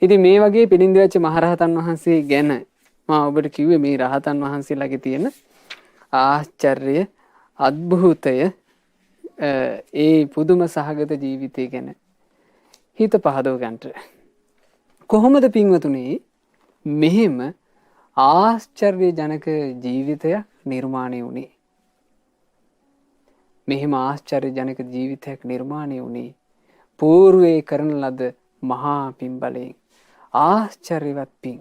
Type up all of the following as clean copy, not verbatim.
ඉතින් මේ වගේ පිළිඳි වෙච්ච මහරහතන් වහන්සේ ගැන මම ඔබට කිව්වේ මේ රහතන් වහන්සේලාගේ තියෙන ආශ්චර්ය අద్භූතය ඒ පුදුම සහගත ජීවිතය ගැන හිත පහදව ගන්නට. කොහොමද පින්වතුනි මෙහෙම ආශ්චර්ය ජනක ජීවිතයක් නිර්මාණය වුණේ? මෙහෙම ආශ්චර්ය ජනක ජීවිතයක් නිර්මාණය වුණේ పూర్වේ කරන ලද මහා පින් බලයෙන්. ආශ්චර්යවත් පින්.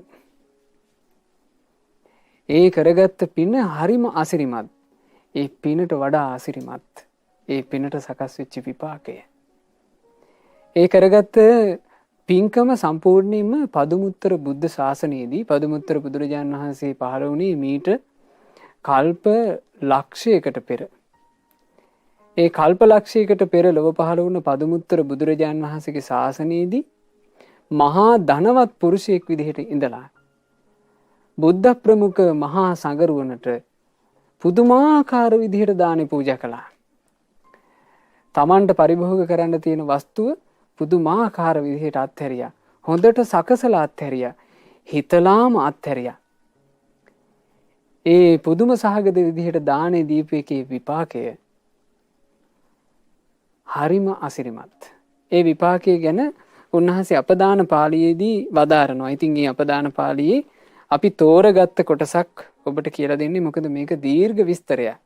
ඒ කරගත්ත පින හරිම අසිරිමත්. ඒ පිනට වඩා අසිරිමත්. ඒ පිනට සකස් වෙච්ච විපාකය. ඒ කරගත්ත පින්කම සම්පූර්ණයෙන්ම පදුමුත්තර බුද්ධ ශාසනයේදී පදුමුත්තර බුදුරජාණන් වහන්සේ පහළ වුණේ මීට කල්ප ලක්ෂයකට පෙර. ඒ කල්ප ලක්ෂයකට පෙර ලොව පහළ වුණ පදුමුත්තර බුදුරජාණන් වහන්සේගේ ශාසනයේදී මහා ධනවත් පුරුෂයෙක් විදිහට ඉඳලා බුද්ධ ප්‍රමුඛ මහා සංගරුවනට පුදුමාකාර විදිහට දානි පූජා කළා. තමන්ට පරිභෝග කරන්න තියෙන වස්තුව පුදුමාකාර විදිහට අත්හැරියා. හොඳට සකසලා අත්හැරියා. හිතලාම අත්හැරියා. ඒ පුදුම සහගත විදිහට දානේ දීපේකේ විපාකය හරිම අසිරිමත්. ඒ විපාකය ගැන උන්වහන්සේ අපදාන පාළියේදී වදාරනවා. ඉතින් මේ අපදාන පාළියේ අපි තෝරගත්ත කොටසක් ඔබට කියලා දෙන්නේ. මොකද මේක දීර්ඝ විස්තරයක්.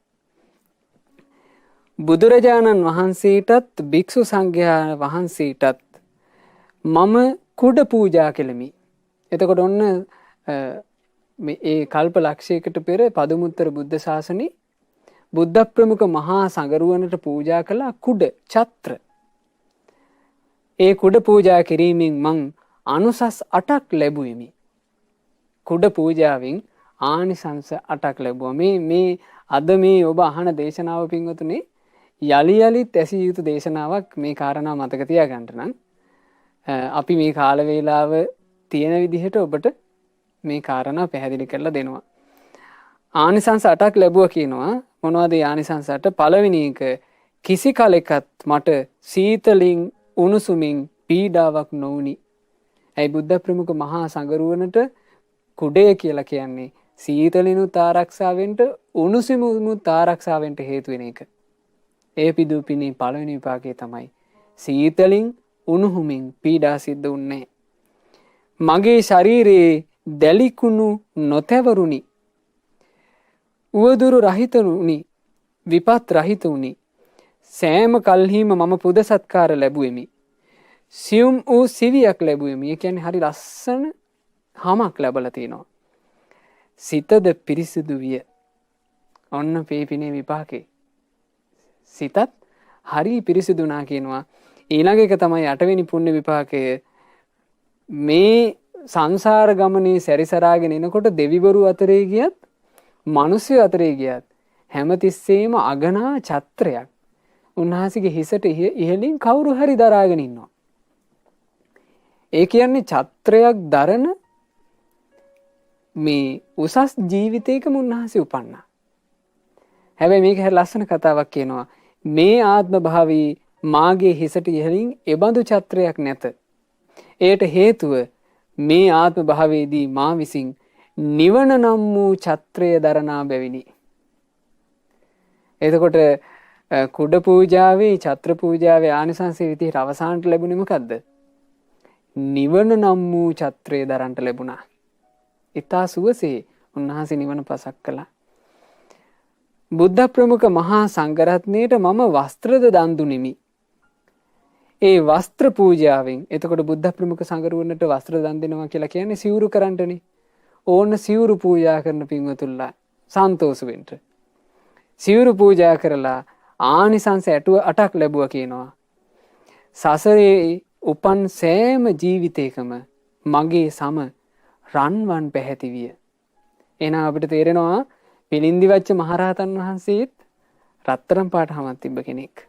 බුදුරජාණන් වහන්සේටත් භික්ෂු සංඝයා වහන්සේටත් මම කුඩ පූජා කෙලමි. එතකොට ඔන්න ඒ කල්ප ලක්ෂයකට පෙර පදුමුත්තර බුද්ධ ශාසනේ බුද්ධ ප්‍රමුඛ මහා සංගරුවනට පූජා කළ කුඩ ඡත්‍ර. ඒ කුඩ පූජා කිරීමෙන් මං අනුසස් 8ක් ලැබුවෙමි. කුඩ පූජාවෙන් ආනිසංස 8ක් ලැබුවා. මේ අද මේ ඔබ අහන දේශනාව පින්වතුනි යලි යලිත් ඇසිය යුතු දේශනාවක්. මේ කාරණා මතක තියාගන්න නම් අපි මේ කාල වේලාව තියෙන විදිහට ඔබට මේ කාරණා පැහැදිලි කරලා දෙනවා. ආනිසංස 8ක් ලැබුවා කියනවා. මොනවද ඒ ආනිසංස 8? පළවෙනි එක, කිසි කලෙකත් මට සීතලින් උණුසුමින් පීඩාවක් නොවුනි. ඇයි බුද්ධ ප්‍රමුඛ මහා සංගරුවනට කුඩය කියලා කියන්නේ සීතලිනුත් ආරක්ෂා වෙන්න උණුසුමුත් ආරක්ෂා වෙන්න හේතු වෙන එක. ඒ පිදුපිනේ පළවෙනි විපාකය තමයි සීතලින් උණුහුමින් පීඩා සිද්ධ වුන්නේ. මගේ ශරීරයේ දැලිකුණු නොතැවරුනි. උවදුරු රහිත වුනි. විපත් රහිත වුනි. සෑම කල්හිම මම පුද සත්කාර ලැබුවෙමි. සියුම් වූ සිවියක් ලැබුවෙමි. ඒ කියන්නේ හරි ලස්සන හමක් ලැබලා තිනවා. සිතද පිරිසිදු විය. ඔන්න පීපිනේ විපාකේ. සිතත් හරි පිරිසිදුනා කියනවා. ඊළඟ එක තමයි 8 වෙනි පුණ්‍ය විපාකය. මේ සංසාර ගමනේ සැරිසරාගෙන එනකොට දෙවිවරු අතරේ ගියත් මිනිස්සු අතරේ ගියත් හැමතිස්සෙම අගනා ඡත්‍රයක් උන්වහන්සේගේ හිසට ඉහළින් කවුරු හරි දරාගෙන ඉන්නවා. ඒ කියන්නේ ඡත්‍රයක් දරන මේ උසස් ජීවිතයකම උන්වහන්සේ උපන්නා. හැබැයි මේක හරි ලස්සන කතාවක් කියනවා. මේ ආත්ම භාවී මාගේ හිසට ඉහළින් එබඳු ඡත්‍රයක් නැත. ඒට හේතුව මේ ආත්ම භාවයේදී මා විසින් නිවන නම් වූ ඡත්‍රය දරනා බැවිනි. එතකොට කුඩ පූජාවේ ඡත්‍ර පූජාවේ ආනිසංසය විදිහට අවසානට ලැබුණේ මොකද්ද? නිවන නම් වූ ඡත්‍රය දරන්නට ලැබුණා. ඊතා සුවසේ උන්වහන්සේ නිවන පසක් කළා. බුද්ධ ප්‍රමුඛ මහා සංඝරත්නයට මම වස්ත්‍රද දන් දුනිමි. ඒ වස්ත්‍ර පූජාවෙන් එතකොට බුද්ධ ප්‍රමුඛ සංඝරුවනට වස්ත්‍ර දන් දෙනවා කියලා කියන්නේ සිවුරු කරන්නටනේ. ඕන සිවුරු පූජා කරන පින්වතුන්ලා සන්තෝෂ වෙන්න. සිවුරු පූජා කරලා ආනිසංස 8ක් ලැබුවා කියනවා. සසරේ උපන් සෑම ජීවිතයකම මගේ සම රන්වන් පැහැති විය. එහෙනම් අපිට තේරෙනවා පිළින්දි වච්ච මහරහතන් වහන්සේත් රත්තරන් පාට හමක් තිබ්බ කෙනෙක්.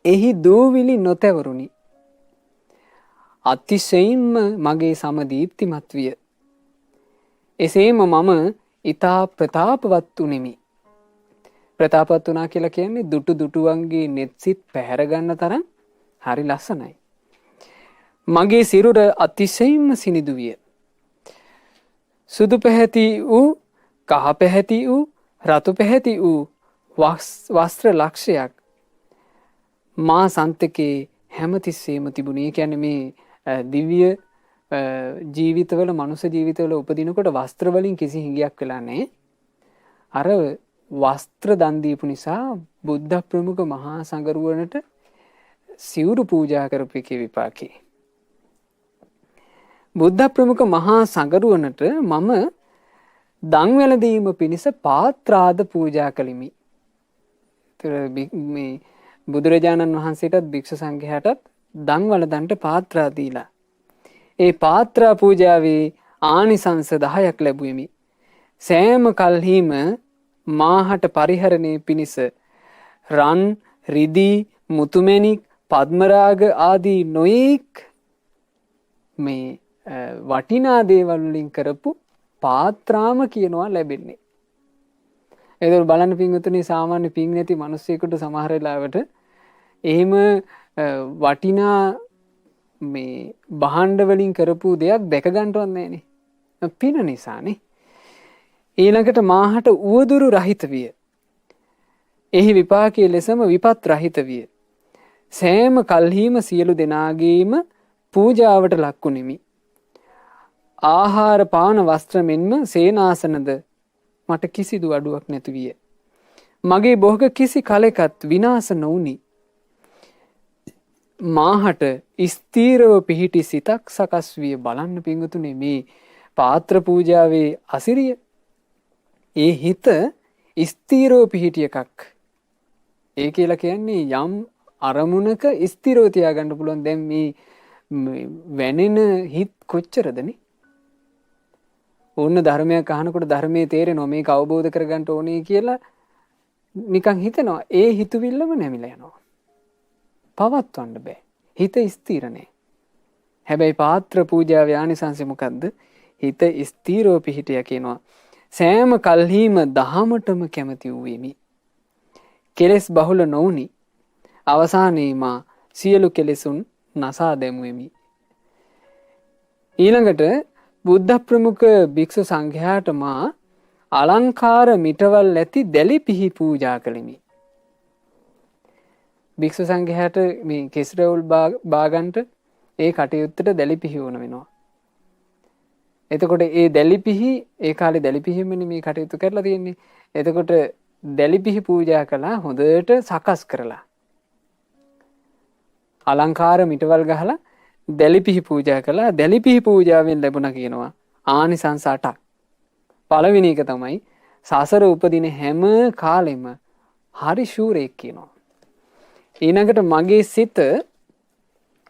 එහි දූවිලි නොතැවරුනි. අතිශයින්ම මගේ සම දීප්තිමත් විය. එසේම මම ඊතා ප්‍රතාපවත් උනේමි. ප්‍රතාපවත් වුණා කියලා කියන්නේ දුටු දුටුවන්ගේ netsit පැහැර ගන්න තරම් හරි ලස්සනයි. මගේ සිරුර අතිශයින්ම සිනිදු විය. සුදු පැහැති වූ, කහ පැහැති වූ, රතු පැහැති වූ වස්ත්‍ර ලක්ෂයක් මා සන්තකේ හැමතිස්සේම තිබුණේ. කියන්නේ මේ දිව්‍ය ජීවිතවල, මනුෂ්‍ය ජීවිතවල උපදිනකොට වස්ත්‍ර වලින් කිසි හිඟයක් වෙලා නැහැ. අර වස්ත්‍ර දන් දීපු නිසා බුද්ධ ප්‍රමුඛ මහා සංඝරුවනට සිවුරු පූජා කරපු එකේ විපාකේ. බුද්ධ ප්‍රමුඛ මහා සංඝරුවනට මම දන් වැළඳීම පිණිස පාත්‍රාද පූජා කළෙමි. මේ බුදුරජාණන් වහන්සේටත් භික්ෂු සංඝයාටත් දන් වළඳන්ට පාත්‍රා දීලා ඒ පාත්‍රා පූජාවේ ආනිසංස 10ක් ලැබුවෙමි. සෑම කල්හිම මාහට පරිහරණය පිණිස රන්, රිදී, මුතුමැණික්, පద్මරාග ආදී නොයෙක් මේ වටිනා දේවල් වලින් කරපු පාත්‍රාම කියනවා ලැබෙන්නේ. ඒතර බලන්න පින්වතුනි, සාමාන්‍ය පින් නැති මිනිස්සෙකුට සමහර වෙලාවට එහෙම වටිනා මේ භාණ්ඩ වලින් කරපු දෙයක් දැක ගන්නවත් නැහැනේ. පින නිසානේ. ඊළඟට මාහට උවදුරු රහිත විය. එහි විපාකයේ ලෙසම විපත් රහිත විය. සෑම කල්හිම සියලු දෙනාගේම පූජාවට ලක්ුණෙමි. ආහාර පාන වස්ත්‍ර මෙන්ම සේනාසනද මට කිසිදු අඩුවක් නැති විය. මගේ භෝග කිසි කලෙකත් විනාශ නොවුනි. මාහට ස්ථීරව පිහිටි සිතක් සකස් විය. බලන්න පින්වතුනි, මේ පාත්‍ර පූජාවේ අසිරිය. ඒ හිත ස්ථීරව පිහිටි එකක්. ඒ කියලා කියන්නේ යම් අරමුණක ස්ථිරව තියාගන්න පුළුවන්. දැන් මේ වැනෙන හිත කොච්චරදනේ. ඕන්න ධර්මයක් අහනකොට ධර්මයේ තේරෙනවා මේක අවබෝධ කරගන්න ඕනේ කියලා නිකන් හිතෙනවා. ඒ හිතවිල්ලම නැමිලා යනවා. පවත්වන්න බෑ. හිත ස්ථිර නෑ. හැබැයි පාත්‍ර පූජාවේ ආනිසංසය මොකද්ද? හිත ස්ථිරව පිහිටියා කියනවා. සෑම කල්හිම දහමටම කැමති වූෙමි. කෙලෙස් බහුල නොවුනි. අවසානයේ මා සියලු කෙලෙසුන් නසා දැමුවෙමි. ඊළඟට බුද්ධ ප්‍රමුඛ භික්ෂු සංඝයාට මා අලංකාර මිටවල් ඇති දැලි පිහි පූජා කළෙමි. භික්ෂු සංඝයාට මේ කෙස්රවුල් බාගන්ට ඒ කටයුත්තට දැලි පිහි වුණ වෙනවා. එතකොට ඒ දැලි පිහි, ඒ කාලේ දැලි පිහිමනේ මේ කටයුතු කරලා තියෙන්නේ. එතකොට දැලි පිහි පූජා කළා, හොඳට සකස් කරලා. අලංකාර මිටවල් ගහලා දැලි පිහි පූජා කළා. දැලි පිහි පූජාවෙන් ලැබුණා කියනවා ආනිසංස 8ක්. පළවෙනි එක තමයි සසර උපදින හැම කාලෙම හරි ශූරයෙක් කියනවා. ඊළඟට මගේ සිත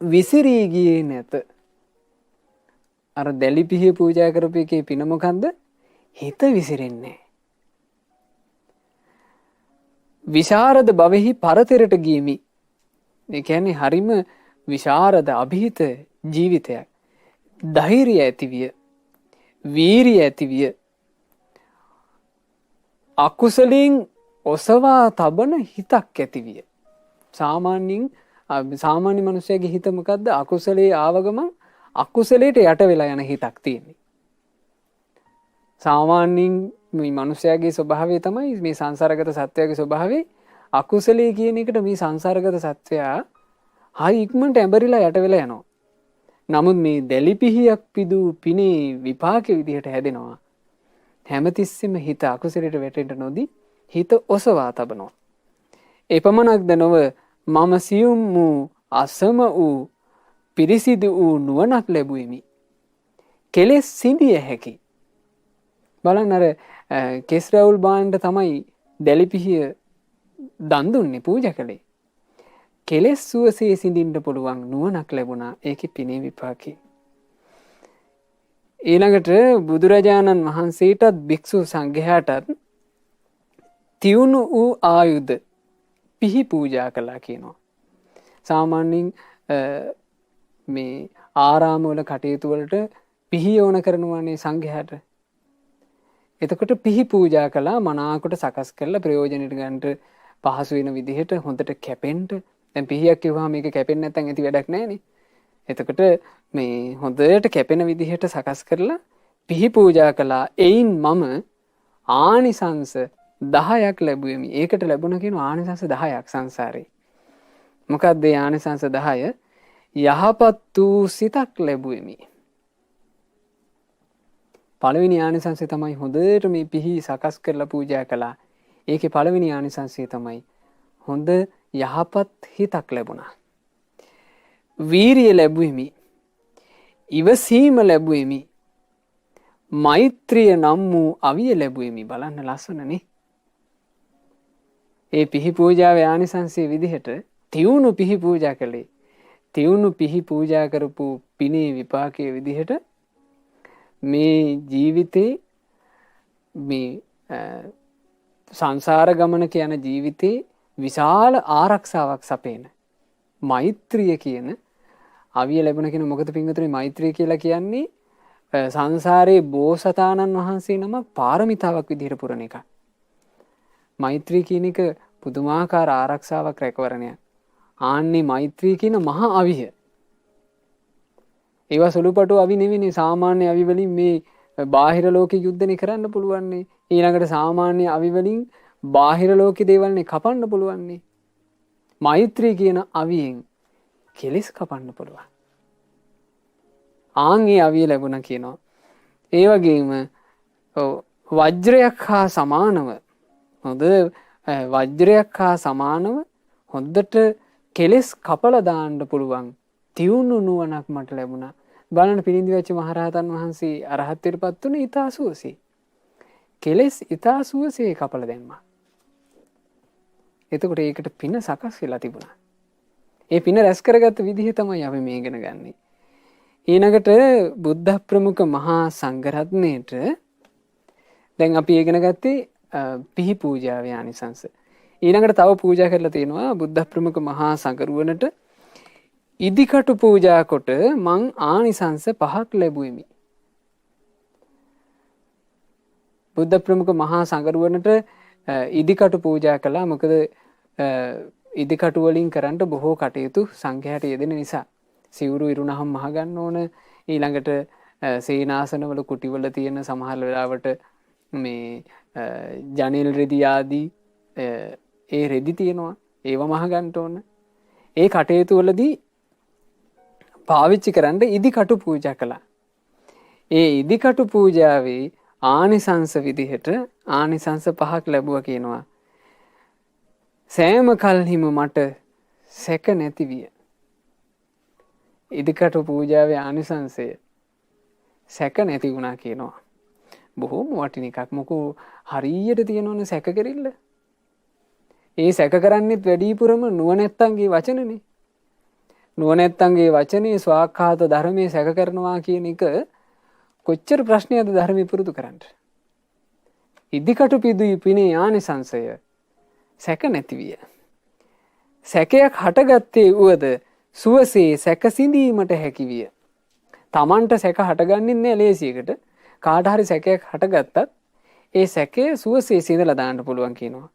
විසිරී ගියේ නැත. අර දැලි පිහි පූජා කරපු එකේ පින මොකද්ද? හිත විසිරෙන්නේ. විශාරද භවෙහි පරතරට ගියමි. ඒ කියන්නේ හරිම විශාරද අභීත ජීවිතයක්. ධෛර්යය ඇතිවිය. වීරිය ඇතිවිය. අකුසලින් ඔසවා තබන හිතක් ඇතිවිය. සාමාන්‍ය මනුස්සයගේ හිත මොකද්ද? අකුසලයේ ආව ගමන් අකුසලයට යට වෙලා යන හිතක් තියෙන්නේ. සාමාන්‍යයෙන් මේ මනුස්සයාගේ ස්වභාවය තමයි, මේ සංසාරගත සත්වයාගේ ස්වභාවය අකුසලයේ කියන එකට මේ සංසාරගත සත්වයා හරි ඉක්මනට ඇඹරිලා යට වෙලා යනවා. නමුත් මේ දැලි පිහියක් පිදු පිනේ විපාක විදිහට හැදෙනවා. හැමතිස්සෙම හිත අකුසලයට වැටෙන්න නොදී හිත ඔසවා තබනවා. එපමණක්ද නොව මම සියුම් වූ, අසම වූ, පිරිසිදු වූ නුවණක් ලැබුවෙමි. කෙලෙස් සිඳිය හැකි. බලන්න, අර කෙස් රැවුල් බාණ්ඩ තමයි දැලි පිහිය දන් දුන්නේ, පූජා කළේ. කෙලෙස් සුවසේ සිඳින්න පුළුවන් නුවණක් ලැබුණා. ඒකේ පිනේ විපාකේ. ඊළඟට බුදුරජාණන් වහන්සේටත් භික්ෂු සංඝයාටත් තියුණු වූ ආයුධ පිහි පූජා කළා කියනවා. සාමාන්‍යයෙන් මේ ආරාමවල කටයුතු වලට පිහි ඕන කරනවානේ සංඝයාට. එතකොට පිහි පූජා කළා, මනාකොට සකස් කරලා ප්‍රයෝජනෙට ගන්නට පහසු වෙන විදිහට හොඳට කැපෙන්න. දැන් පිහියක් කිව්වම මේක කැපෙන්නේ නැත්නම් ඇති වැඩක් නැහැනේ. එතකොට මේ හොඳට කැපෙන විදිහට සකස් කරලා පිහි පූජා කළා. එයින් මම ආනිසංස 10ක් ලැබුවෙමි. ඒකට ලැබුණ කියන ආනිසංස 10ක් සංසාරේ. මොකක්ද ඒ ආනිසංස 10? යහපත් වූ සිතක් ලැබුවෙමි. පළවෙනි ආනිසංසය තමයි හොඳට මේ පිහි සකස් කරලා පූජා කළා. ඒකේ පළවෙනි ආනිසංසය තමයි හොඳ යහපත් හිතක් ලැබුණා. වීරිය ලැබුවෙමි. ඉවසීම ලැබුවෙමි. මෛත්‍රිය නම් වූ අවිය ලැබුවෙමි. බලන්න ලස්සනනේ. ඒ පිහි පූජාවේ ආනිසංසයේ විදිහට තියුණු පිහි පූජා කළේ. තියුණු පිහි පූජා කරපු පිනේ විපාකයේ විදිහට මේ ජීවිතේ මේ සංසාර ගමනක යන ජීවිතේ විශාල ආරක්ෂාවක් සපේන මෛත්‍රිය කියන අවිය ලැබුණ කියන මොකද පින්වතුනි මෛත්‍රිය කියලා කියන්නේ සංසාරේ බෝසතාණන් වහන්සේ නම පාරමිතාවක් විදිහට පුරන එක. මෛත්‍රී කියන එක පුදුමාකාර ආරක්ෂාවක් රැකවරණයක්. ආන්නේ මෛත්‍රී කියන මහා අවිය. ඒවා සුළුපටු අවි නෙවෙයි සාමාන්‍ය අවි වලින් මේ බාහිර ලෝකෙ යුද්ධනේ කරන්න පුළුවන්නේ. ඊළඟට සාමාන්‍ය අවි වලින් බාහිර ලෝකෙ දේවල්නේ කපන්න පුළුවන්නේ. මෛත්‍රී කියන අවියෙන් කෙලෙස් කපන්න පුළුවන්. ආන්ගේ අවිය ලැබුණා කියනවා. ඒ වගේම වජ්‍රයක් හා සමානව හොඳ වජ්‍රයක් හා සමානව හොඳට කෙලෙස් කපලා දාන්න පුළුවන් තියුණු නුවණක් මට ලැබුණා. බලන්න පිරිනිවැච්ච මහරහතන් වහන්සේ අරහත්ත්වයටපත් උනේ ඊතා සුවසේ. කෙලෙස් ඊතා සුවසේ කපලා දැම්මා. එතකොට ඒකට පින සකස් වෙලා තිබුණා. ඒ පින රැස් කරගත්ත විදිහ තමයි අපි මේ ඉගෙන ගන්නෙ. ඊළඟට බුද්ධ ප්‍රමුඛ මහා සංඝරත්නයේට දැන් අපි ඉගෙන ගත්තේ පිහි පූජාවේ ආනිසංස. ඊළඟට තව පූජා කරලා තියෙනවා බුද්ධ ප්‍රමුඛ මහා සංඝරුවනට ඉදිකටු පූජා කොට මං ආනිසංස 5ක් ලැබුවෙමි. බුද්ධ ප්‍රමුඛ මහා සංඝරුවනට ඉදිකටු පූජා කළා. මොකද ඉදිකටු වලින් කරන්න බොහෝ කටයුතු සංඝයාට යෙදෙන නිසා. සිවුරු ඉරුණහම් මහ ගන්න ඕන. ඊළඟට සේනාසනවල කුටිවල තියෙන සමහර වෙලාවට මේ ජනෙල් රෙදි ආදී ඒ රෙදි තියෙනවා. ඒව මහ ගන්න ඕන. ඒ කටයුතු වලදී පාවිච්චි කරන්න ඉදිකටු පූජා කළා. ඒ ඉදිකටු පූජාවේ ආනිසංස විදිහට ආනිසංස 5ක් ලැබුවා කියනවා. සෑම කල්හිම මට සැක නැති විය. ඉදිකටු පූජාවේ ආනිසංසය සැක නැති වුණා කියනවා. බොහෝම වටින එකක්. මොකෝ හරියට තියෙනවනේ සැක කෙරිල්ල. ඒ සැක කරන්නේත් වැඩිපුරම නුවණැත්තන්ගේ වචනනේ. නුවණැත්තන්ගේ වචනේ ස්වාක්ඛාත ධර්මයේ සැක කරනවා කියන එක කොච්චර ප්‍රශ්නයක්ද ධර්මයේ පුරුදු කරන්න. ඉදිකටු පිදුයි පිනේ ආනිසංසය සැක නැති විය. සැකයක් හටගත්තේ උවද සුවසේ සැක සිඳීමට හැකි විය. Tamanට සැක හටගන්නේ නැහැ ලේසියකට. කාට හරි සැකයක් හටගත්තත් ඒ සැකය සුවසේ සිඳලා දාන්න පුළුවන් කියනවා.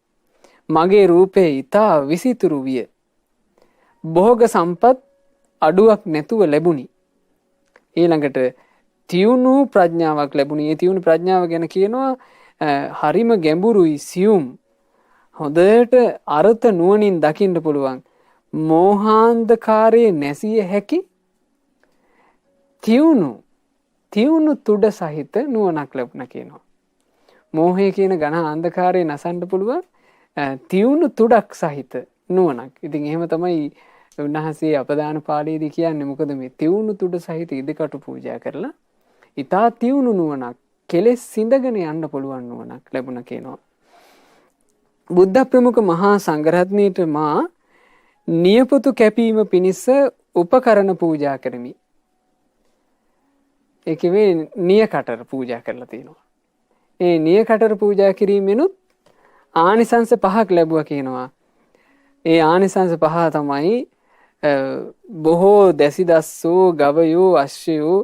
මගේ රූපේ ඊතා විසිතුරු විය. භෝග සම්පත් අඩුවක් නැතුව ලැබුණි. ඊළඟට තියුණු ප්‍රඥාවක් ලැබුණි. ඒ තියුණු ප්‍රඥාව ගැන කියනවා හරිම ගැඹුරුයි සියුම්. හොඳට අර්ථ නුවණින් දකින්න පුළුවන්. මෝහාන්ධකාරයේ නැසිය හැකි තියුණු තුඩ සහිත නුවණක් ලැබුණා කියනවා. මෝහය කියන ඝන අන්ධකාරයේ නසන්න පුළුවන් තියුණු තුඩක් සහිත නුවණක්. ඉතින් එහෙම තමයි උන්වහන්සේ අපදාන පාළියේදී කියන්නේ. මොකද මේ තියුණු තුඩ සහිත ඉදිකටු පූජා කරලා ඊතා තියුණු නුවණක් කෙලෙස් සිඳගෙන යන්න පුළුවන් නුවණක් ලැබුණා කියනවා. බුද්ධ ප්‍රමුඛ මහා සංඝරත්නයට මා නියපොතු කැපීම පිණිස උපකරණ පූජා කරමි. ඒකේ නියකටර පූජා කරලා තියෙනවා. ඒ නියකටර පූජා කිරීමෙනුත් ආනිසංස 5ක් ලැබුවා කියනවා. ඒ ආනිසංස 5 තමයි බොහෝ දැසිදස්සෝ ගවයෝ අශ්වයෝ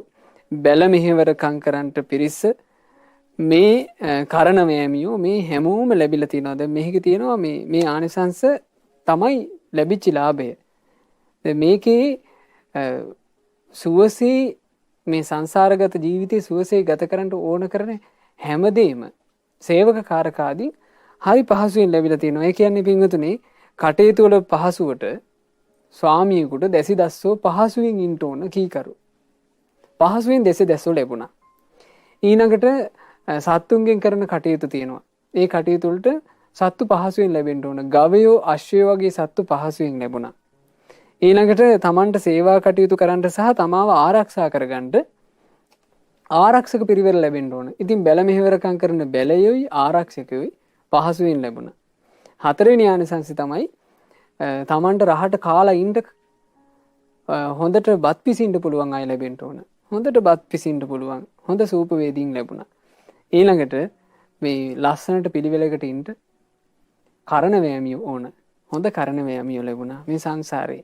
බැල මෙහෙවර කංකරන්ට පිරිස මේ කරණමෑමියෝ මේ හැමෝම ලැබිලා තියෙනවා. දැන් මේක තියෙනවා මේ ආනිසංස තමයි ලැබිච්ච ලාභය. මේකේ සුවසේ මේ සංසාරගත ජීවිතේ සුවසේ ගත කරන්න ඕන කරන හැමදේම සේවක කාරකාදී හරි පහසුවෙන් ලැබිලා තියෙනවා. ඒ කියන්නේ පින්වතුනි කටයුතු වල පහසුවට ස්වාමියෙකුට දැසි දස්සෝ පහසුවෙන් ඉන්න ඕන කීකරු. පහසුවෙන් දැසි දස්සෝ ලැබුණා. ඊළඟට සත්තුන්ගෙන් කරන කටයුතු තියෙනවා. ඒ කටයුතු වලට සත්තු පහසුවෙන් ලැබෙන්න ඕන. ගවයෝ අශ්වයෝ වගේ සත්තු පහසුවෙන් ලැබුණා. ඊළඟට තමන්ට සේවා කටයුතු කරන්න සහ තමාව ආරක්ෂා කරගන්න ආරක්ෂක පිරිවෙල ලැබෙන්න ඕන. ඉතින් බැල මෙහෙවරකම් කරන බැලයොයි ආරක්ෂකයොයි පහසුවෙන් ලැබුණා. හතරවෙනි ආනිසංසය තමයි තමන්ට රහට කාලා ඉන්න හොඳට බත් පිසින්න පුළුවන් අය ලැබෙන්න ඕන. හොඳට බත් පිසින්න පුළුවන් හොඳ සූප වේදීන් ලැබුණා. ඊළඟට මේ ලස්සනට පිළිවෙලකට ඉන්න කරණ වෑමියෝ ඕන. හොඳ කරණ වෑමියෝ ලැබුණා මේ සංසාරේ.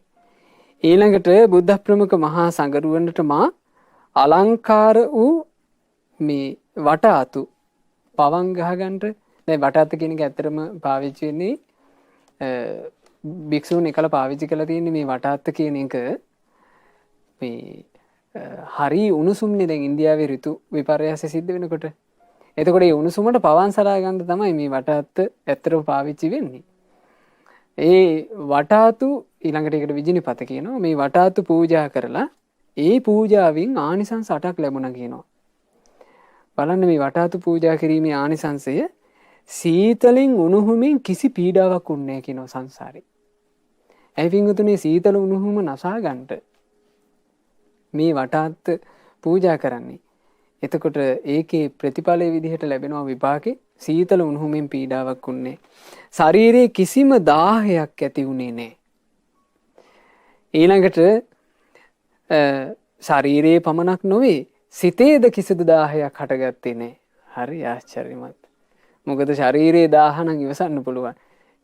ඊළඟට බුද්ධ ප්‍රමුඛ මහා සංඝරුවනට මා අලංකාර වූ මේ වටාතු පවන් ගහගන්න. දැන් වටාත කියන එක ඇත්තටම පාවිච්චි වෙන්නේ භික්ෂුන් එකල පාවිච්චි කරලා තියෙන්නේ මේ වටාත්ත කියන එක මේ හරි උණුසුම්නේ දැන් ඉන්දියාවේ ඍතු විපර්යාස සිද්ධ වෙනකොට. එතකොට මේ උණුසුමට පවන් සලා ගන්න තමයි මේ වටාත්ත ඇත්තටම පාවිච්චි වෙන්නේ. ඒ වටාතු ඊළඟට ඒකට විජිනිපත කියනවා. මේ වටාතු පූජා කරලා ඒ පූජාවෙන් ආනිසංස 8ක් ලැබුණා කියනවා. බලන්න මේ වටාතු පූජා කිරීමේ ආනිසංසය සීතලෙන් උණුහුමින් කිසි පීඩාවක් උන්නේ නැහැ කියනවා සංසාරේ. ඇයි පින්වතුනි සීතල උණුහුම නසා ගන්නට මේ වටාත් පූජා කරන්නේ. එතකොට ඒකේ ප්‍රතිඵලයේ විදිහට ලැබෙනවා විපාකේ සීතල උණුහුමෙන් පීඩාවක් උන්නේ. ශරීරයේ කිසිම දාහයක් ඇති උනේ නැහැ. ඊළඟට ශරීරයේ පමණක් නොවේ සිතේද කිසිදු දාහයක් හටගත්තේ නැහැ. හරි ආශ්චර්යමත්. මොකද ශරීරයේ දාහ නම් ඉවසන්න පුළුවන්.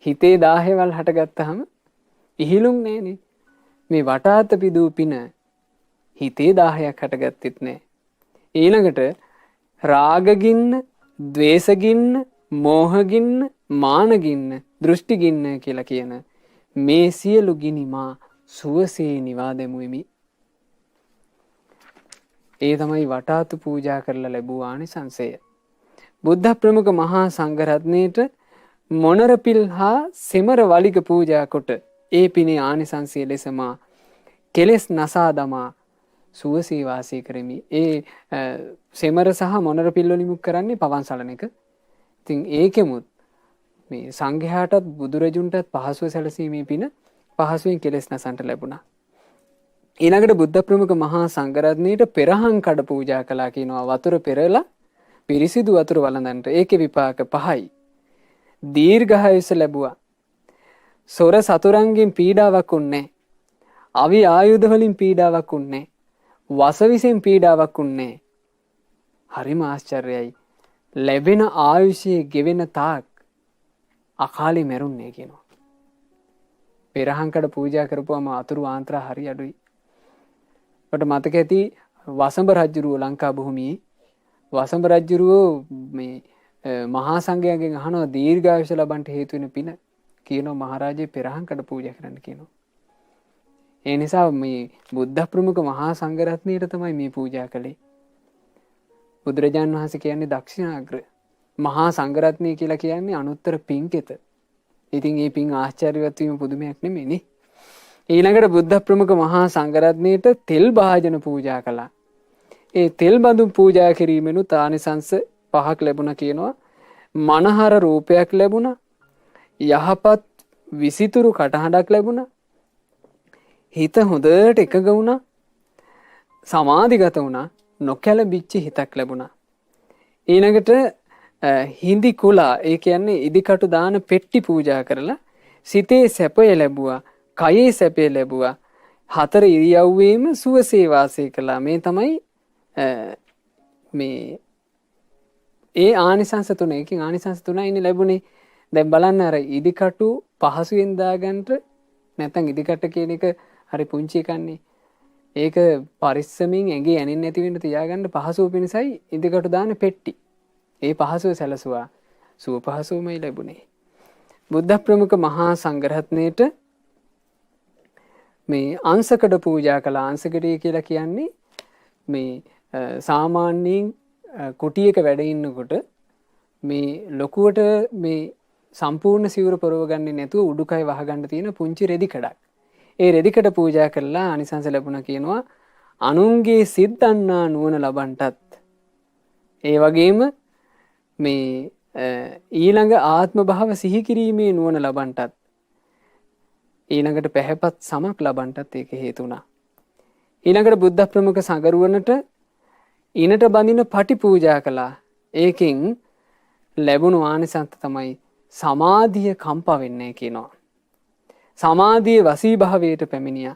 හිතේ දාහේවල් හටගත්තාම ඉහිලුම් නෑනේ. මේ වටාත පිදූ පින හිතේ දාහයක් හටගත්තෙත් නෑ. ඊළඟට රාගගින්න, ද්වේෂගින්න, මෝහගින්න, මානගින්න, දෘෂ්ටිගින්න කියලා කියන මේ සියලු ගිනි මා සුවසේ නිවා දෙමුෙමි. ඒ තමයි වටාතු පූජා කරලා ලැබූ ආනිසංසය. බුද්ධ ප්‍රමුඛ මහා සංඝරත්නයේට මොනර පිල් හා සෙමර වලිග පූජා කොට ඒ පිනේ ආනිසංසය ලෙස මා කෙලෙස් නසා දමා සුවසේ වාසය කරමි. ඒ සෙමර සහ මොනර පිල් වලින් මුක් කරන්නේ පවන් සලන එක. ඉතින් ඒකෙමුත් මේ සංඝයාටත් බුදුරජුන්ටත් පහසුව සැලසීමේ පින පහසුවෙන් කෙලෙස් නසන්ට ලැබුණා. ඊළඟට බුද්ධ ප්‍රමුඛ මහා සංඝරත්නයට පෙරහන් කඩ පූජා කළා කියනවා. වතුර පෙරලා පිරිසිදු වතුර වළඳන්ට. ඒකේ විපාක 5යි. දීර්ඝායුෂ ලැබුවා. සොර සතුරන්ගෙන් පීඩාවක් උන්නේ. අවි ආයුධ වලින් පීඩාවක් උන්නේ. වසවිසෙන් පීඩාවක් උන්නේ. හරිම ආශ්චර්යයි. ලැබෙන ආයුෂයේ ගෙවෙන තාක් අකාලේ මැරුන්නේ කියනවා. පෙරහන් කඩ පූජා කරපුවම අතුරු ආන්ත්‍රා හරි අඩුයි. ඔබට මතක ඇති වසඹ රජුරුව ලංකා භූමියේ වසඹ රජුරුව මේ මහා සංඝයාගෙන් අහනවා දීර්ඝායුෂ ලබන්න හේතු වෙන පින කියනවා මහරජේ පෙරහන් කඩ පූජා කරන්න කියනවා. ඒ නිසා මේ බුද්ධ ප්‍රමුඛ මහා සංඝරත්නයට තමයි මේ පූජා කළේ. බුදුරජාණන් වහන්සේ කියන්නේ දක්ෂිනාග්‍ර මහා සංඝරත්නය කියලා කියන්නේ අනුත්තර පින්කෙත. ඉතින් මේ පින් ආශ්චර්යවත් වීම පුදුමයක් නෙමෙයිනේ. ඊළඟට බුද්ධ ප්‍රමුඛ මහා සංඝරත්නයට තෙල් භාජන පූජා කළා. ඒ තෙල් බඳුන් පූජා කිරීමෙනුත් ආනිසංස 5ක් ලැබුණා කියනවා. මනහර රූපයක් ලැබුණා. යහපත් විසිතුරු කටහඬක් ලැබුණා. හිත හොඳට එකඟ වුණා. සමාධිගත වුණා. නොකැළඹිච්ච හිතක් ලැබුණා. ඊළඟට හිඳි කුලා ඒ කියන්නේ ඉදිකටු දාන පෙට්ටි පූජා කරලා සිතේ සැපය ලැබුවා. කයේ සැපය ලැබුවා. 4 ඉරියව්වේම සුවසේ වාසය කළා. මේ තමයි මේ ඒ ආනිසංස 3. එකකින් ආනිසංස 3යිනේ ලැබුණේ. දැන් බලන්න අර ඉදිකටු පහසුවෙන් දාගන්න නැත්නම් ඉදිකට කියන එක හරි පුංචි එකන්නේ. ඒක පරිස්සමින් ඇඟේ ඇනෙන්නේ නැති වෙන්න තියාගන්න පහසුව පිණිසයි ඉදිකට දාන පෙට්ටි. ඒ පහසුව සැලසුවා. සුව පහසුවමයි ලැබුණේ. බුද්ධ ප්‍රමුඛ මහා සංඝරත්නයට මේ අංශකඩ පූජා කළා. අංශකඩය කියලා කියන්නේ මේ සාමාන්‍යයෙන් කුටියක වැඩ ඉන්නකොට මේ ලොකුවට මේ සම්පූර්ණ සිවුර පොරව ගන්නේ නැතුව උඩුකය වහගන්න තියෙන පුංචි රෙදි කඩක්. ඒ රෙදි කඩ පූජා කළා ආනිසංස ලැබුණා කියනවා. අනුන්ගේ සිත් දන්නා නුවණ ලබන්නටත් ඒ වගේම මේ ඊළඟ ආත්ම භාව සිහි කිරීමේ නුවණ ලබන්නටත් ඊළඟට පැහැපත් සමක් ලබන්නටත් ඒක හේතු වුණා. ඊළඟට බුද්ධ ප්‍රමුඛ සගරුවනට ඊනට බඳින පටි පූජා කළා. ඒකෙන් ලැබුණු ආනිසංස තමයි සමාධිය කම්පා වෙන්නේ කියනවා. සමාධියේ වසී භාවයට පැමිණියා.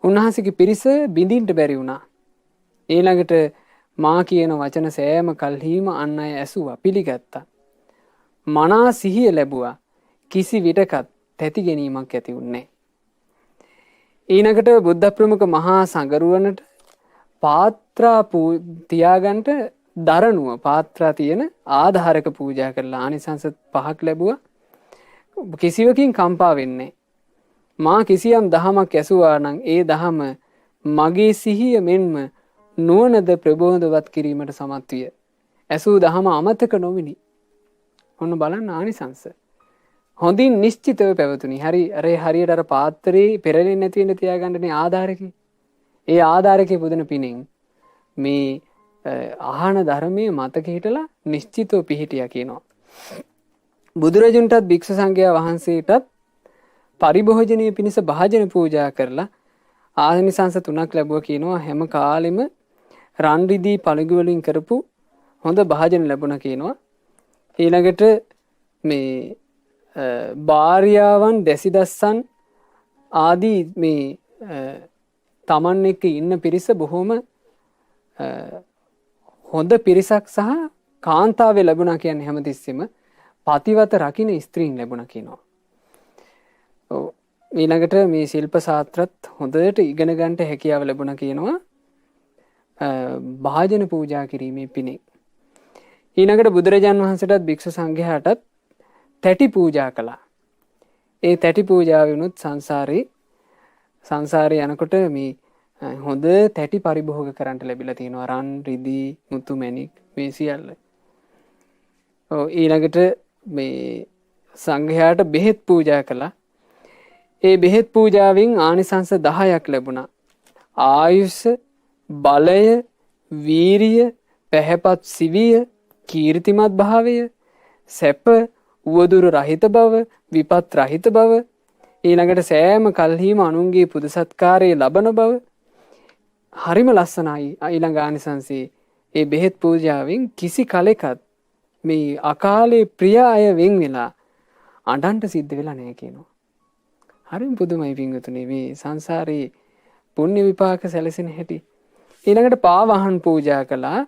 උන්වහන්සේගේ පිරිස බිඳින්න බැරි වුණා. ඊළඟට මා කියන වචන සෑම කල්හිම අන් අය ඇසුවා පිළිගත්තා. මනා සිහිය ලැබුවා. කිසි විටකත් තැති ගැනීමක් ඇති වුණේ නැහැ. ඊළඟට බුද්ධ ප්‍රමුඛ මහා සංඝරුවනට පාත්‍රා තියාගන්න දරණුව පාත්‍රා තියෙන ආධාරක පූජා කරලා ආනිසංස 5ක් ලැබුවා. කිසිවකින් කම්පා වෙන්නේ මා කිසියම් දහමක් ඇසුවා නම් ඒ දහම මගේ සිහිය මෙන්ම නුවණද ප්‍රබෝධවත් කිරීමට සමත් විය. ඇසූ දහම අමතක නොවිනි. ඔන්න බලන්න ආනිසංස. හොඳින් නිශ්චිතව පැවතුනි. හරියට අර පාත්‍රේ පෙරලෙන්නේ නැති වෙන්න තියාගන්නනේ ආධාරකේ. ඒ ආධාරකේ පුදන පිණින් මේ ආහන ධර්මයේ මතක හිටලා නිශ්චිතව පිහිටියා කියනවා. බුදුරජුන්ටත් භික්ෂු සංඝයා වහන්සේටත් පරිභෝජනීය පිණිස භාජන පූජා කරලා ආනිසංස 3ක් ලැබුවා කියනවා. හැම කාලෙම රන් රිදී පළඟු වලින් කරපු හොඳ භාජන ලැබුණා කියනවා. ඊළඟට මේ භාර්යාවන් දැසිදස්සන් ආදී මේ තමන් එක්ක ඉන්න පිරිස බොහොම හොඳ පිරිසක් සහ කාන්තාවේ ලැබුණා කියන්නේ හැමතිස්සෙම පතිවත රකින්න ස්ත්‍රීන් ලැබුණා කියනවා. ඔව් ඊළඟට මේ ශිල්ප ශාස්ත්‍රත් හොඳට ඉගෙන ගන්නට හැකියාව ලැබුණා කියනවා. භාජන පූජා කිරීමේ පිණින්. ඊළඟට බුදුරජාන් වහන්සේටත් භික්ෂු සංඝයාටත් තැටි පූජා කළා. ඒ තැටි පූජාවෙනුත් සංසාරේ යනකොට මේ හොඳ තැටි පරිභෝග කරන්න ලැබිලා තියෙනවා. රන් රිදී මුතු මැණික් මේ සියල්ල. ඔව් ඊළඟට මේ සංඝයාට බෙහෙත් පූජා කළා. ඒ බෙහෙත් පූජාවෙන් ආනිසංස 10ක් ලැබුණා. ආයුෂ, බලය, වීරිය, පැහැපත් සිවිය, කීර්තිමත් භාවය, සැප, උවදුරු රහිත බව, විපත් රහිත බව, ඊළඟට සෑම කල්හිම අනුන්ගේ පුද සත්කාරයේ ලබන බව හරිම ලස්සනයි. ඊළඟ ආනිසංසී ඒ බෙහෙත් පූජාවෙන් කිසි කලෙකත් මේ අකාලේ ප්‍රිය අය වෙන් වෙලා අඬන්ට සිද්ධ වෙලා නැහැ කියනවා. හරිම පුදුමයි පින්වතුනි මේ සංසාරේ පුණ්‍ය විපාක සැලසෙන හැටි. ඊළඟට පාවහන් පූජා කළා.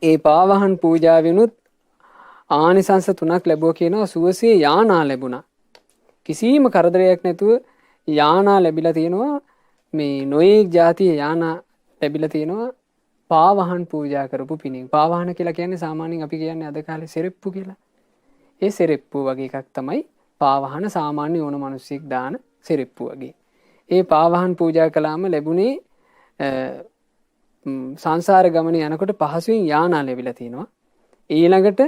ඒ පාවහන් පූජාවෙනුත් ආනිසංස 3ක් ලැබුවා කියනවා. සුවසේ යානා ලැබුණා. කිසිම කරදරයක් නැතුව යානා ලැබිලා තියෙනවා. මේ නොයෙක් જાතිය යානා ලැබිලා තියෙනවා පාවහන් පූජා කරපු පිණින්. පාවහන කියලා කියන්නේ සාමාන්‍යයෙන් අපි කියන්නේ අද කාලේ සෙරෙප්පු කියලා. ඒ සෙරෙප්පු වගේ එකක් තමයි පාවහන. සාමාන්‍ය ඕන මිනිස්සෙක් දාන සෙරෙප්පු වගේ. ඒ පාවහන් පූජා කළාම ලැබුණේ සංසාර ගමනේ යනකොට පහසුවෙන් යානා ලැබිලා තිනවා. ඊළඟට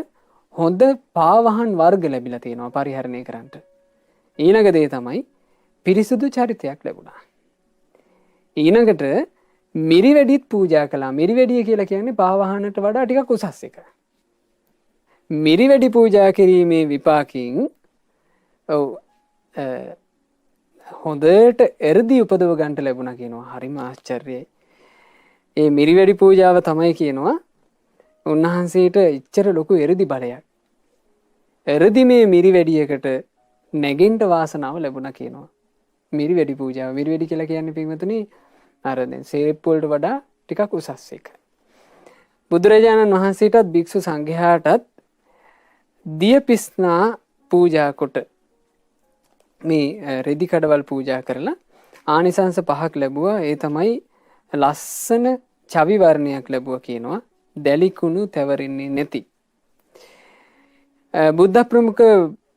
හොඳ පාවහන් වර්ග ලැබිලා තියෙනවා පරිහරණය කරන්නට. ඊළඟ දේ තමයි පිරිසුදු චරිතයක් ලැබුණා. ඊළඟට මිරිවැඩිත් පූජා කළා. මිරිවැඩිය කියලා කියන්නේ පාවහනට වඩා ටිකක් උසස් එක. මිරිවැඩි පූජා කිරීමේ විපාකයෙන් හොඳට එර්දි උපදව ගන්නට ලැබුණා කියනවා. හරිම ආශ්චර්යයි. ඒ මිරිවැඩි පූජාව තමයි කියනවා උන්වහන්සේට ඉච්චර ලොකු එර්දි බලයක්. එර්දි මේ මිරිවැඩියකට නැගෙන්න වාසනාව ලැබුණා කියනවා. මිරිවැඩි පූජාව. මිරිවැඩි කියලා කියන්නේ පින්වතුනි අර දැන් සේරෙප්පු වලට වඩා ටිකක් උසස් එක. බුදුරජාණන් වහන්සේටත් භික්ෂු සංඝයාටත් දියපිස්නා පූජා කොට මේ රෙදි කඩවල් පූජා කරලා ආනිසංස 5ක් ලැබුවා. ඒ තමයි ලස්සන චවි වර්ණයක් ලැබුවා කියනවා. දැලිකුණු තැවරෙන්නේ නැති. බුද්ධ ප්‍රමුඛ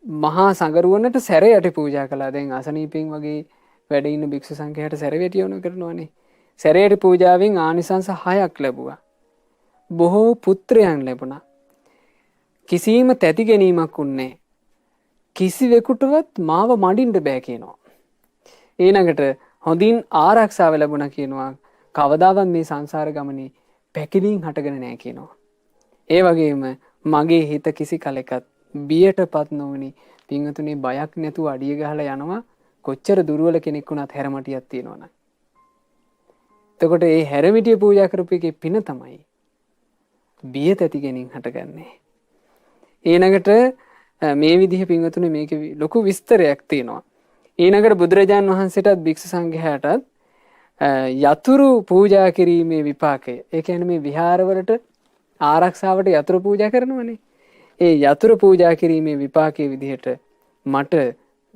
මහා සංගරුවනට සැරයට පූජා කළා. දැන් අසනීපෙන් වගේ වැඩ ඉන්න භික්ෂු සංඝයාට සැරවැටියවනු කරනවානේ. සැරයට පූජාවෙන් ආනිසංස 6ක් ලැබුවා. බොහෝ පුත්‍රයන් ලැබුණා. කිසිම තැති ගැනීමක් උන්නේ නැහැ. කිසිවෙකුටවත් මාව මඩින්න බෑ කියනවා. ඊළඟට හොඳින් ආරක්ෂාව ලැබුණා කියනවා. කවදාවත් මේ සංසාර ගමනේ පැකිලින් හටගෙන නැහැ කියනවා. ඒ වගේම මගේ හිත කිසි කලෙකත් බියටපත් නොවුනි. පින්වතුනි බයක් නැතුව අඩිය ගහලා යනවා. කොච්චර දුර්වල කෙනෙක් වුණත් හැරමටියක් තියෙනවනම්. එතකොට මේ හැරමිටිය පූජා කරපු එකේ පින තමයි බිය තැති ගැනීම හටගන්නේ. ඊළඟට මේ විදිහ පින්වතුනි මේකේ ලොකු විස්තරයක් තියෙනවා. ඊළඟට බුදුරජාන් වහන්සේටත් භික්ෂු සංඝයාටත් යතුරු පූජා කිරීමේ විපාකය. ඒ කියන්නේ මේ විහාරවලට ආරක්ෂාවට යතුරු පූජා කරනවනේ. ඒ යතුරු පූජා කිරීමේ විපාකයේ විදිහට මට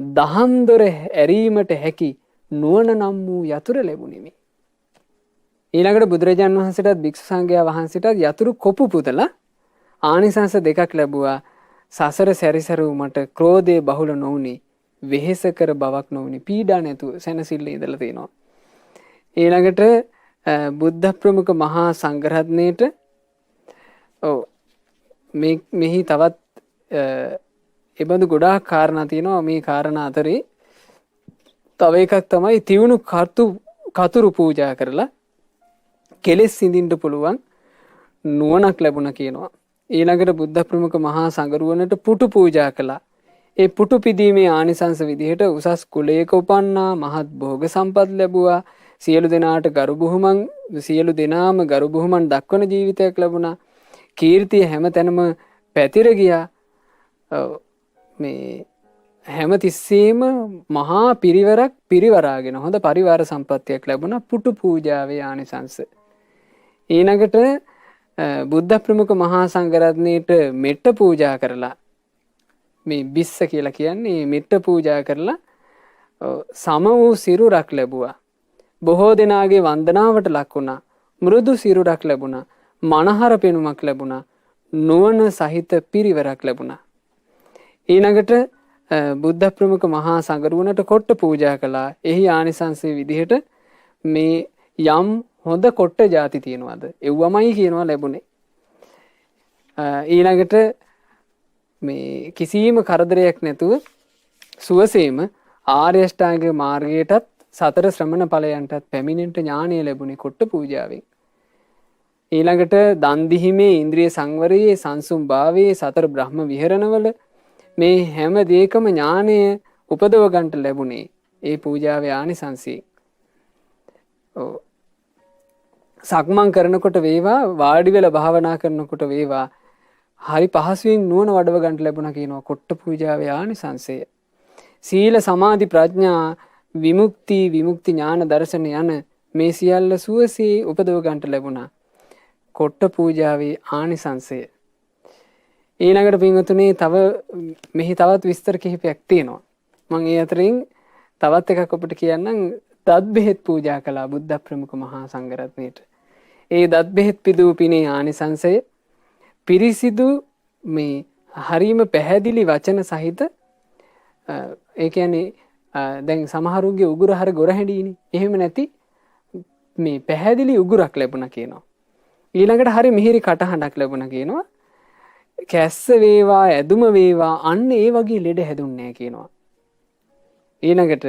දහම් දොර ඇරීමට හැකි නුවණ නම් වූ යතුරු ලැබුණෙමි. ඊළඟට බුදුරජාන් වහන්සේටත් භික්ෂු සංඝයා වහන්සේටත් යතුරු කොපු පුදලා ආනිසංස 2ක් ලැබුවා. සසර සැරිසරු මට ක්‍රෝධය බහුල නොවුනි, වෙහෙස කර බවක් නොවුනි, පීඩා නැතුව සැනසෙල්ල ඉඳලා තිනවා. ඊළඟට බුද්ධ ප්‍රමුඛ මහා සංඝරත්නයේට මෙහි තවත් එබඳු ගොඩාක් කාරණා තියෙනවා. මේ කාරණා අතරේ තව එකක් තමයි තියුණු කතුරු පූජා කරලා කෙලෙස් සිඳින්න පුළුවන් නුවණක් ලැබුණා කියනවා. ඊළඟට බුද්ධ ප්‍රමුඛ මහා සංඝරුවනට පුටු පූජා කළා. ඒ පුටු පිදීමේ ආනිසංස විදිහට උසස් කුලයක උපන්නා, මහත් භෝග සම්පත් ලැබුවා. සියලු දෙනාට සියලු දෙනාම ගරු බුහුමන් දක්වන ජීවිතයක් ලැබුණා. කීර්තිය හැමතැනම පැතිර ගියා. මේ හැම තිස්සෙම මහා පිරිවරක් පිරිවරාගෙන හොඳ පරිවාර සම්පත්තියක් ලැබුණා පුටු පූජාවේ ආනිසංස. ඊළඟට බුද්ධ ප්‍රමුඛ මහා සංඝරත්නයේට මෙට්ට පූජා කරලා, මේ බිස්ස කියලා කියන්නේ මෙට්ට පූජා කරලා සම වූ සිරුරක් ලැබුවා. බොහෝ දෙනාගේ වන්දනාවට ලක් වුණා. මෘදු සිරුරක් ලැබුණා. මනහර පෙනුමක් ලැබුණා. නුවණ සහිත පිරිවරක් ලැබුණා. ඊළඟට බුද්ධ ප්‍රමුඛ මහා සංඝරුවනට කොට්ට පූජා කළා. එහි ආනිසංසයේ විදිහට මේ යම් හොඳ කොට්ට ಜಾති තියෙනවද? එව්වමයි කියනවා ලැබුණේ. ඊළඟට මේ කිසිම කරදරයක් නැතුව සුවසේම ආර්ය අෂ්ටාංග මාර්ගයටත් සතර ශ්‍රමණ ඵලයන්ටත් පැමිණෙන්න ඥානය ලැබුණේ කොට්ට පූජාවෙන්. ඊළඟට දන් දීීමේ ඉන්ද්‍රිය සංවරයේ සංසුම් භාවයේ සතර බ්‍රහ්ම විහරණවල මේ හැම දෙයකම ඥානය උපදව ගන්නට ලැබුණේ ඒ පූජාවේ ආනිසංසයෙන්. සක්මන් කරනකොට වේවා, වාඩි වෙලා භාවනා කරනකොට වේවා, හරි පහසුවෙන් නුවණ වඩව ගන්න ලැබුණා කියනවා කොට්ට පූජාවේ ආනිසංසය. සීල සමාධි ප්‍රඥා විමුක්ති ඥාන දර්ශන යන මේ සියල්ල සුවසේ උපදව ගන්නට ලැබුණා කොට්ට පූජාවේ ආනිසංසය. ඊළඟට පින්වතුනි මෙහි තවත් විස්තර කිහිපයක් තියෙනවා. මම ඒ අතරින් තවත් එකක් ඔබට කියන්නම්. දත් බෙහෙත් පූජා කළා බුද්ධ ප්‍රමුඛ මහා සංඝරත්නයට. ඒ දත් බෙහෙත් පිදූ පිනේ ආනිසංසය පිරිසිදු මේ හරීම පැහැදිලි වචන සහිත, ඒ කියන්නේ දැන් සමහරුගේ උගුර හර ගොරහැඩීනේ. එහෙම නැති මේ පැහැදිලි උගුරක් ලැබුණා කියනවා. ඊළඟට හරි මිහිරි කටහඬක් ලැබුණා කියනවා. කැස්ස වේවා, ඇදුම වේවා, අන්න ඒ වගේ ලෙඩ හැදුන්නේ නැහැ කියනවා. ඊළඟට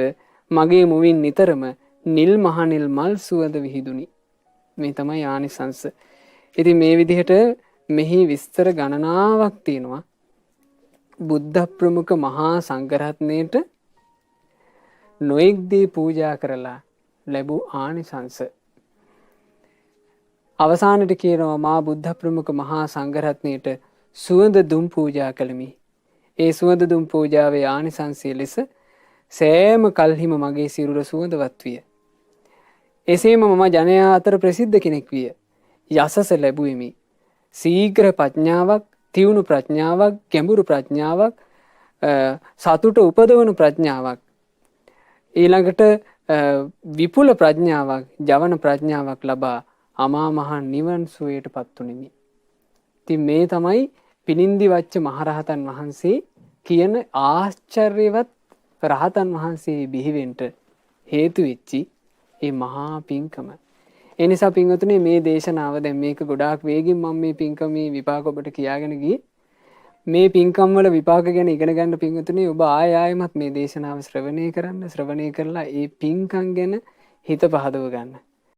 මගේ මුවින් නිතරම නිල් මහනිල් මල් සුවඳ විහිදුනි. මේ තමයි ආනිසංස. ඉතින් මේ විදිහට මෙහි විස්තර ගණනාවක් තියෙනවා. බුද්ධ ප්‍රමුඛ මහා සංඝරත්නයට නොඑක් දී පූජා කරලා ලැබූ ආනිසංස. අවසානයේ කියනවා මා බුද්ධ ප්‍රමුඛ මහා සංඝරත්නයට සුවඳ දුම් පූජා කළමි. ඒ සුවඳ දුම් පූජාවේ ආනිසංසය ලෙස සෑම කල්හිම මගේ සිරුර සුවඳවත් විය. එසේම මම ජනයා අතර ප්‍රසිද්ධ කෙනෙක් විය. යසස ලැබුවෙමි. සීඝ්‍ර ප්‍රඥාවක්, තියුණු ප්‍රඥාවක්, ගැඹුරු ප්‍රඥාවක්, සතුට උපදවන ප්‍රඥාවක්, ඊළඟට විපුල ප්‍රඥාවක්, ජවන ප්‍රඥාවක් ලබා අමා මහ නිවන් සුවයට පත් වුනිමි. ඉතින් මේ තමයි පිනින්දි වච්ච මහරහතන් වහන්සේ කියන ආශ්චර්යවත් රහතන් වහන්සේ බිහිවෙන්ට හේතු වෙච්චි ඒ මහා පින්කම. ඒ නිසා පින්වතුනි මේ දේශනාව දැන් මේක ගොඩාක් වේගින් මම මේ පින්කමේ විපාක ඔබට කියාගෙන ගියේ. මේ පින්කම් වල විපාක ගැන ඉගෙන ගන්න පින්වතුනි ඔබ ආයෙමත් මේ දේශනාව ශ්‍රවණය කරන්න. ශ්‍රවණය කරලා ඒ පින්කම් ගැන හිත පහදව ගන්න.